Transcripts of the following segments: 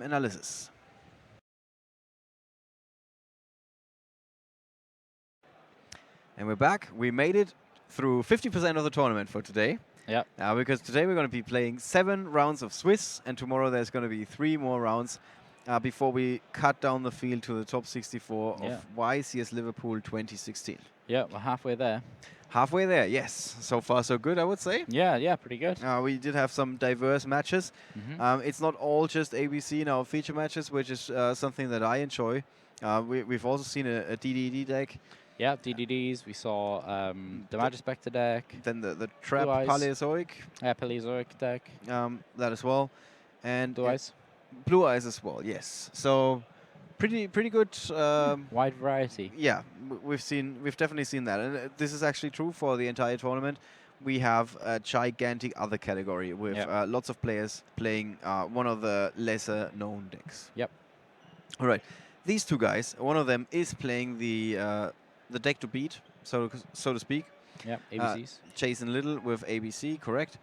analysis. And we're back. We made it through 50% of the tournament for today. Yeah. Because today we're going to be playing 7 rounds of Swiss, and tomorrow there's going to be 3 more rounds before we cut down the field to the top 64 of YCS Liverpool 2016. Yeah, we're halfway there. Halfway there, yes. So far, so good, I would say. Yeah, pretty good. We did have some diverse matches. It's not all just ABC in our feature matches, which is something that I enjoy. We've also seen a DDD deck. Yeah, DDDs. We saw the Magispector deck. Then the Trap Blue Eyes. Paleozoic. Yeah, Paleozoic deck. That as well. And Blue Eyes. Blue Eyes as well, yes. So pretty good. Wide variety. Yeah, we've definitely seen that, and this is actually true for the entire tournament. We have a gigantic other category with lots of players playing one of the lesser known decks. Yep. All right, these two guys. One of them is playing the deck to beat, so to speak. Yep. ABCs. Jason Little with ABC, correct.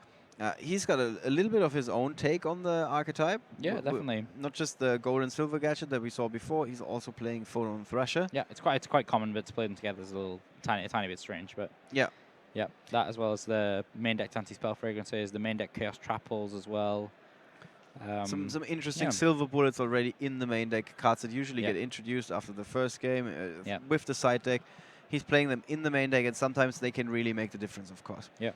He's got a little bit of his own take on the archetype. Yeah, definitely. Not just the gold and silver gadget that we saw before. He's also playing Photon Thrasher. Yeah, it's quite common, but to play them together is a tiny bit strange. But yeah, that as well as the main deck anti-spell fragrances, the main deck chaos trapples as well. Some interesting silver bullets already in the main deck. Cards that usually get introduced after the first game with the side deck. He's playing them in the main deck, and sometimes they can really make the difference, of course. Yeah.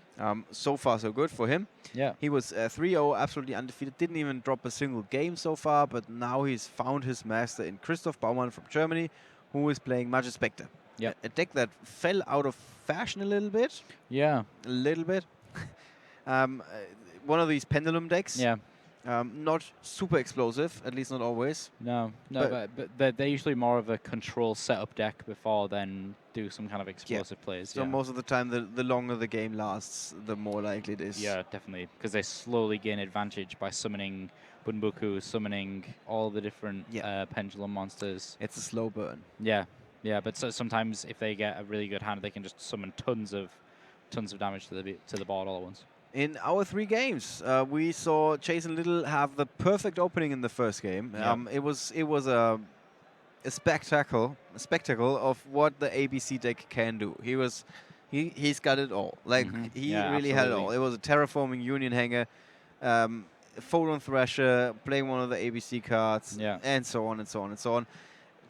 So far, so good for him. Yeah. He was 3-0, absolutely undefeated. Didn't even drop a single game so far, but now he's found his master in Christoph Baumann from Germany, who is playing Magispector. Yeah. A deck that fell out of fashion a little bit. Yeah. A little bit. One of these pendulum decks. Yeah. Not super explosive, at least not always. No, but they're usually more of a control setup deck before then do some kind of explosive plays. So most of the time, the longer the game lasts, the more likely it is. Yeah, definitely, because they slowly gain advantage by summoning Bunbuku, summoning all the different pendulum monsters. It's a slow burn. Yeah, but sometimes if they get a really good hand, they can just summon tons of damage to the board all at once. In our 3 games, we saw Jason Little have the perfect opening in the first game. It was a spectacle of what the ABC deck can do. He's got it all. Like he really had it all. It was a terraforming Union Hanger, Photon Thrasher, playing one of the ABC cards, and so on and so on and so on.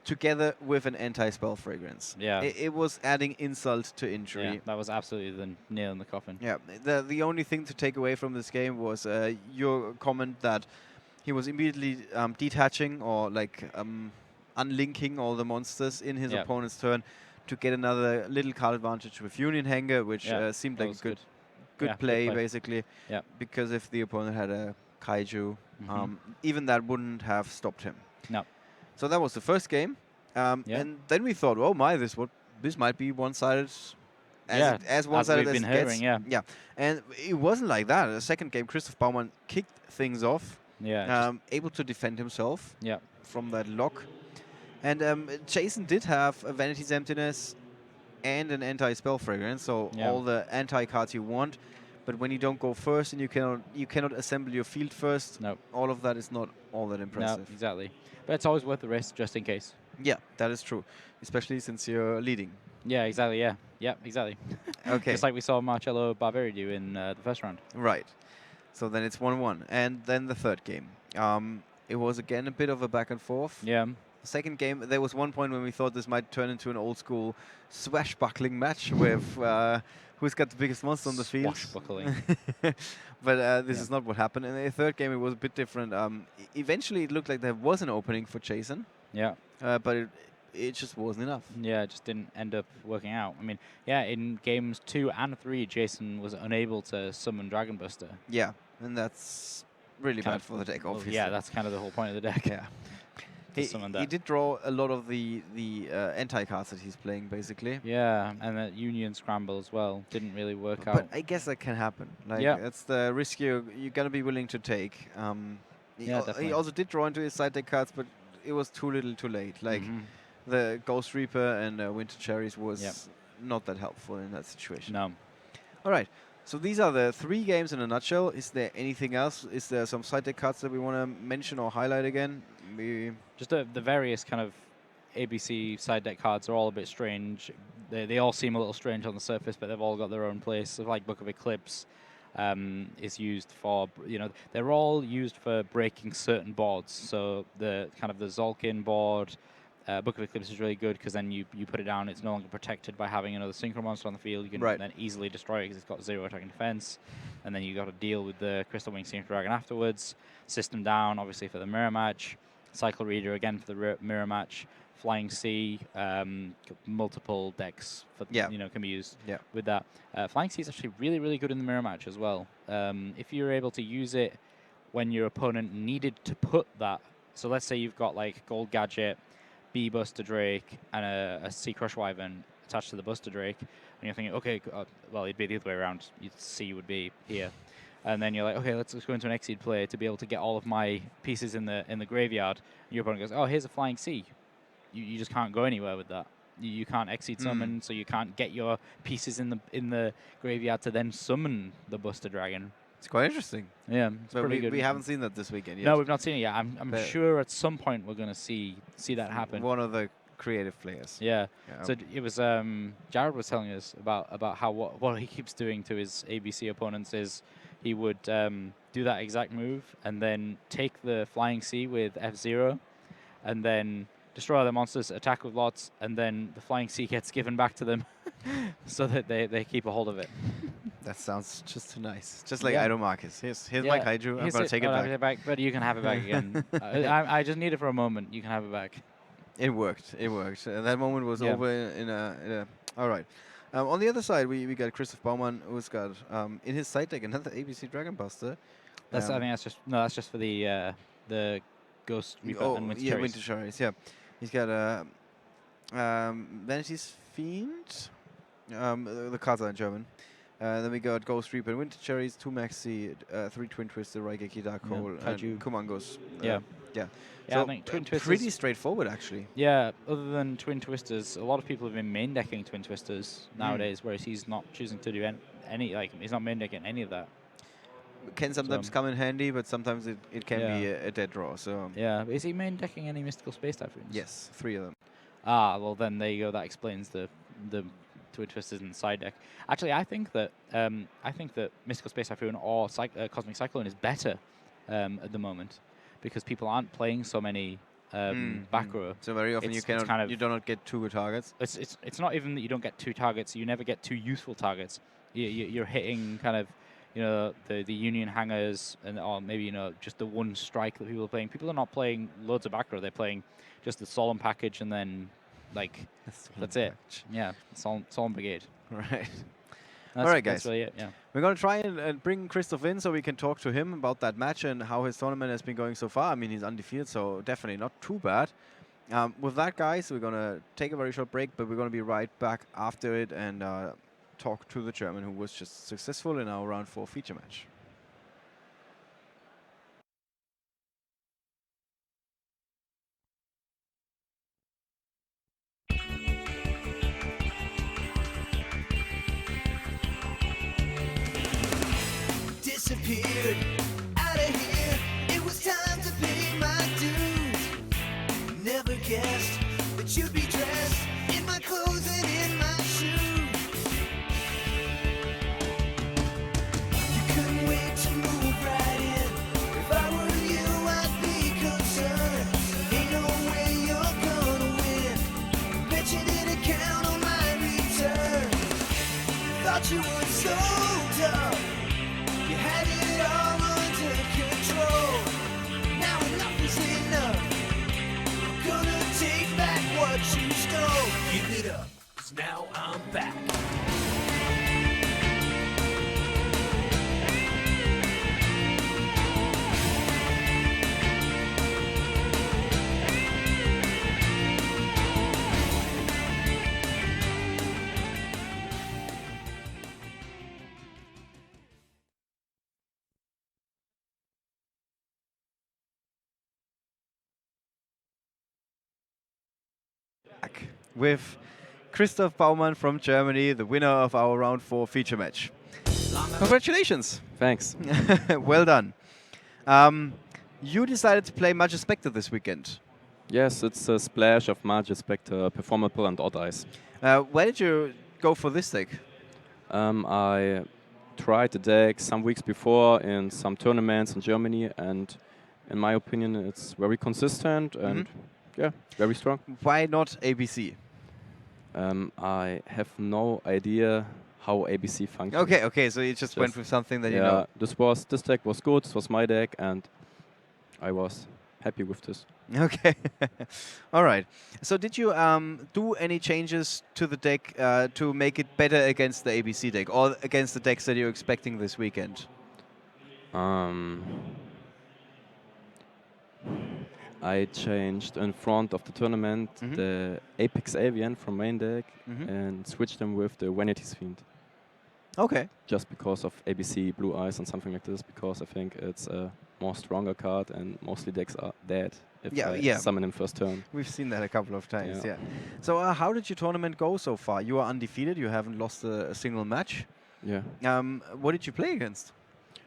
Together with an anti-spell fragrance. Yeah. It was adding insult to injury. Yeah, that was absolutely the nail in the coffin. Yeah. The only thing to take away from this game was your comment that he was immediately detaching or like unlinking all the monsters in his opponent's turn to get another little card advantage with Union Hanger, which seemed like a good play, basically. Yeah. Because if the opponent had a Kaiju, even that wouldn't have stopped him. No. So that was the first game, and then we thought, oh my, this might be one-sided, as one-sided as it gets. Yeah, and it wasn't like that. The second game, Christoph Baumann kicked things off, able to defend himself from that lock, and Jason did have a Vanity's Emptiness and an anti-spell fragrance, so all the anti-cards you want. But when you don't go first and you cannot assemble your field first, all of that is not all that impressive. No, exactly. But it's always worth the risk just in case. Yeah, that is true, especially since you're leading. Yeah, exactly. Yeah, exactly. Okay. Just like we saw Marcello Barberi do in the first round. Right. So then it's 1-1, and then the third game. It was again a bit of a back and forth. Yeah. The second game, there was one point when we thought this might turn into an old school swashbuckling match with who's got the biggest monster on the field. Swashbuckling. But this is not what happened. In the third game, it was a bit different. Eventually, it looked like there was an opening for Jason. Yeah. But it just wasn't enough. Yeah, it just didn't end up working out. I mean, in games 2 and 3, Jason was unable to summon Dragon Buster. Yeah, and that's really bad for the deck, obviously. Yeah, that's kind of the whole point of the deck. Yeah. He did draw a lot of the anti-cards that he's playing, basically. Yeah, and that Union Scramble as well didn't really work out. But I guess that can happen. Like, that's the risk you're going to be willing to take. He also did draw into his side deck cards, but it was too little too late. Like, the Ghost Reaper and Winter Cherries was not that helpful in that situation. No. All right. So these are the 3 games in a nutshell. Is there anything else? Is there some side deck cards that we want to mention or highlight again? Just the various kind of ABC side deck cards are all a bit strange. They all seem a little strange on the surface, but they've all got their own place. So like Book of Eclipse is used for, they're all used for breaking certain boards. So the kind of the Zolkin board, Book of Eclipse is really good because then you put it down, it's no longer protected by having another synchro monster on the field. You can then easily destroy it because it's got 0 attack and defense. And then you got to deal with the Crystal Wing Synchro Dragon afterwards. System down, obviously, for the mirror match. Cycle Reader again for the mirror match. Flying Sea, multiple decks for, can be used with that. Flying Sea is actually really, really good in the mirror match as well. If you're able to use it when your opponent needed to put that, so let's say you've got like Gold Gadget, B Buster Drake, and a Sea Crush Wyvern attached to the Buster Drake, and you're thinking, okay, well, it'd be the other way around. C would be here. And then you're like, okay, let's go into an Exceed play to be able to get all of my pieces in the graveyard. And your opponent goes, oh, here's a Flying Sea. You just can't go anywhere with that. You can't Exceed summon, so you can't get your pieces in the graveyard to then summon the Buster Dragon. It's quite interesting. Yeah, it's pretty good. We haven't seen that this weekend yet. No, we've not seen it yet. I'm sure at some point we're going to see that happen. One of the creative players. Yeah. So it was Jared was telling us about how what he keeps doing to his ABC opponents is he would do that exact move and then take the Flying Sea with F0 and then destroy the monsters, attack with lots, and then the Flying Sea gets given back to them so that they keep a hold of it. That sounds just too nice. Just like Ido Marcus. Here's my Kaiju. I'm going to take it back. But you can have it back again. I just need it for a moment. You can have it back. It worked. It worked. That moment was over in a... All right. On the other side, we got Christoph Baumann, who's got in his side deck another ABC Dragon Buster. I think that's just for the Ghost Reaper and Winter Cherries. Winter Cherries. Yeah, he's got Vanity's Fiend. The cards are in German. Then we got Ghost Reaper and Winter Cherries, 2 Maxi, 3 Twin Twister, Raigeki Dark Hole, and Kumangos. Yeah. So I think Twin Twisters pretty straightforward, actually. Yeah, other than Twin Twisters, a lot of people have been main decking Twin Twisters nowadays, whereas he's not choosing to do any, he's not main decking any of that. Can sometimes come in handy, but sometimes it can be a dead draw. So yeah, is he main decking any Mystical Space Typhoons? Yes, 3 of them. Ah, well then there you go. That explains the Twin Twisters in the side deck. Actually, I think that Mystical Space Typhoon or Cosmic Cyclone is better at the moment because people aren't playing so many back row. So very often you do not get 2 good targets. It's not even that you don't get 2 targets. You never get 2 useful targets. You're hitting kind of the Union Hangers or maybe just the 1 strike that people are playing. People are not playing loads of back row. They're playing just the Solemn Package and then that's it. Yeah, Solemn Brigade. Right. All right, guys. That's really it, yeah. We're going to try and bring Christoph in so we can talk to him about that match and how his tournament has been going so far. I mean, he's undefeated, so definitely not too bad. With that, guys, we're going to take a very short break, but we're going to be right back after it and talk to the German who was just successful in our round 4 feature match. Disappeared out of here. It was time to pay my dues. Never guessed that you'd be dressed in my clothes and in my shoes. You couldn't wait to move right in. If I were you, I'd be concerned. Ain't no way you're gonna win. Bet you didn't count on my return. Thought you were so tough. You had it all under control. Now enough is enough. Gonna take back what you stole. Give it up, 'cause now I'm back. With Christoph Baumann from Germany, the winner of our round 4 feature match. Congratulations. Thanks. Well done. You decided to play Magic Spectre this weekend. Yes, it's a splash of Magic Spectre, Performable and Odd Eyes. Where did you go for this deck? I tried the deck some weeks before in some tournaments in Germany, and in my opinion, it's very consistent and yeah, very strong. Why not ABC? I have no idea how ABC functions. Okay, so you just went with something that you know. This deck was good. This was my deck, and I was happy with this. Okay, all right. So did you do any changes to the deck to make it better against the ABC deck, or against the decks that you're expecting this weekend? I changed in front of the tournament the Apex Avian from main deck and switched them with the Vanity's Fiend. Okay. Just because of ABC Blue Eyes and something like this, because I think it's a more stronger card and mostly decks are dead if I summon him first turn. We've seen that a couple of times, yeah. So how did your tournament go so far? You are undefeated, you haven't lost a single match. Yeah. What did you play against?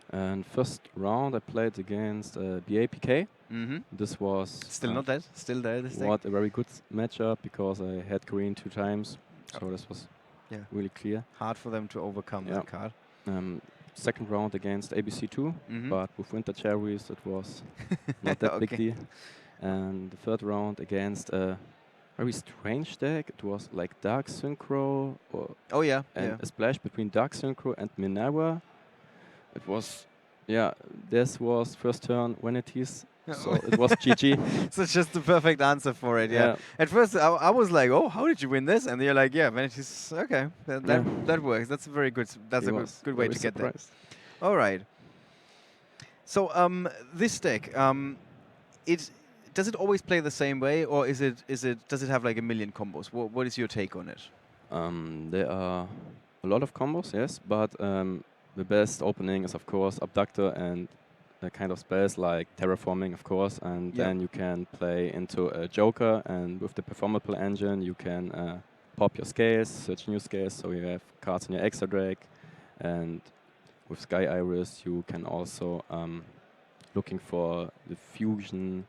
And first round I played against BAPK. This was still not dead, still there this deck. What a very good matchup because I had green 2 times, so this was really clear. Hard for them to overcome that card. Second round against ABC2, but with Winter Cherries it was not that big deal. And the third round against a very strange deck. It was like Dark Synchro, or a splash between Dark Synchro and Minerva. It was, this was first turn Vanities. So it was GG. So it's just the perfect answer for it, yeah. At first I was like, oh, how did you win this? And you're like, yeah, Vanities, okay, that works. That's a very good, good way to get there. All right. So this deck, does it always play the same way, or does it have like a million combos? What is your take on it? There are a lot of combos, yes, but the best opening is of course Abductor and kind of spells like Terraforming, of course, and then you can play into a Joker, and with the Performable engine you can pop your scales, search new scales, so you have cards in your extra deck, and with Sky Iris you can also looking for the fusion,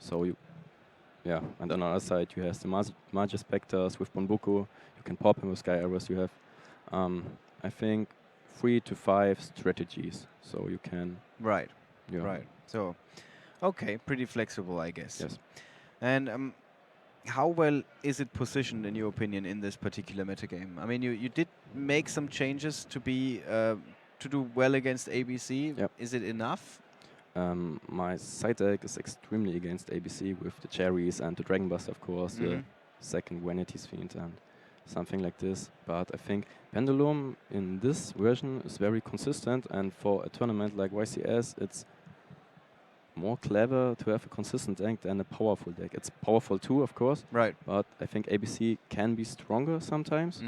so you and on the other side you have the Magic Spectres with Bonbuku, you can pop him with Sky Iris, you have I think 3 to 5 strategies, so you can Right. So, okay, pretty flexible, I guess. Yes. And how well is it positioned, in your opinion, in this particular metagame? I mean, you did make some changes to be to do well against ABC. Yep. Is it enough? My side deck is extremely against ABC with the Cherries and the Dragon Buster, of course, the second Vanity's Fiend and something like this. But I think Pendulum in this version is very consistent, and for a tournament like YCS, it's more clever to have a consistent deck than a powerful deck. It's powerful too, of course, right? But I think ABC can be stronger sometimes.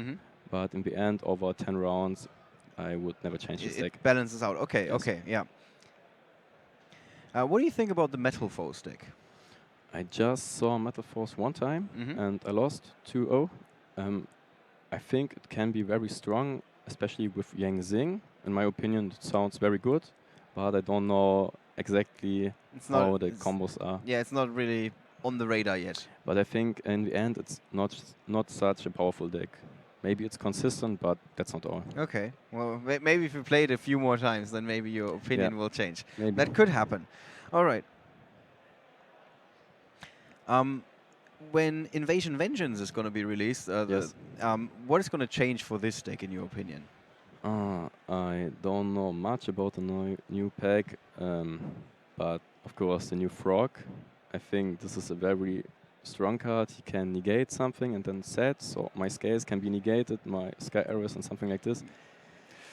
But in the end, over 10 rounds, I would never change this deck. It balances out. Okay, yes. Yeah. What do you think about the Metal Force deck? I just saw Metal Force one time, and I lost 2-0. I think it can be very strong, especially with Yang Xing. In my opinion, it sounds very good, but I don't know exactly how the combos are. Yeah, it's not really on the radar yet. But I think in the end, it's not such a powerful deck. Maybe it's consistent, but that's not all. Okay. Well, maybe if you play it a few more times, then maybe your opinion will change. Maybe. That could happen. All right. When Invasion Vengeance is going to be released, what is going to change for this deck, in your opinion? I don't know much about the new pack, but of course the new Frog. I think this is a very strong card. He can negate something and then set, so my scales can be negated, my Sky Arrows and something like this.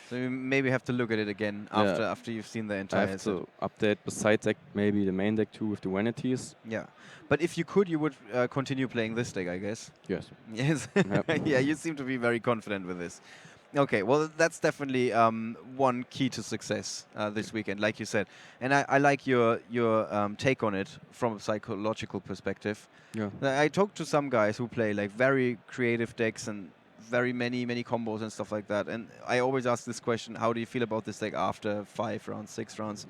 So you maybe have to look at it again after you've seen the entire I have to update the side deck, maybe the main deck too with the Vanities. Yeah, but if you could, you would continue playing this deck, I guess. Yes. Yes. Yeah, you seem to be very confident with this. Okay, well, that's definitely one key to success this weekend, like you said. And I like your take on it from a psychological perspective. Yeah. I talked to some guys who play like very creative decks, and very many combos and stuff like that. And I always ask this question: how do you feel about this deck after 5 rounds, 6 rounds?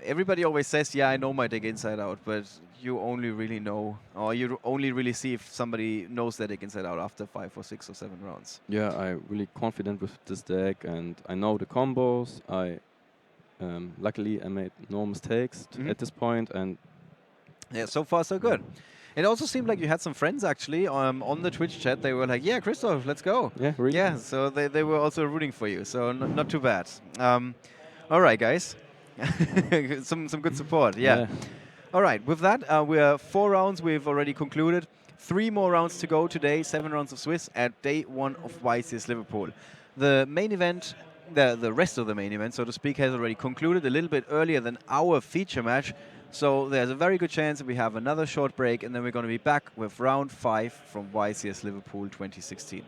Everybody always says, yeah, I know my deck inside out, but you only really know, or you only really see if somebody knows their deck inside out after 5 or 6 or 7 rounds. Yeah, I'm really confident with this deck, and I know the combos. Luckily, I made no mistakes at this point, and yeah, so far so good. It also seemed like you had some friends actually on the Twitch chat. They were like, yeah, Christoph, let's go. Yeah, really? Yeah, so they were also rooting for you, so not too bad. All right, guys. some good support, yeah. All right, with that, we are 4 rounds we've already concluded. 3 more rounds to go today, 7 rounds of Swiss at day 1 of YCS Liverpool. The main event, the rest of the main event, so to speak, has already concluded a little bit earlier than our feature match. So there's a very good chance that we have another short break, and then we're going to be back with round 5 from YCS Liverpool 2016.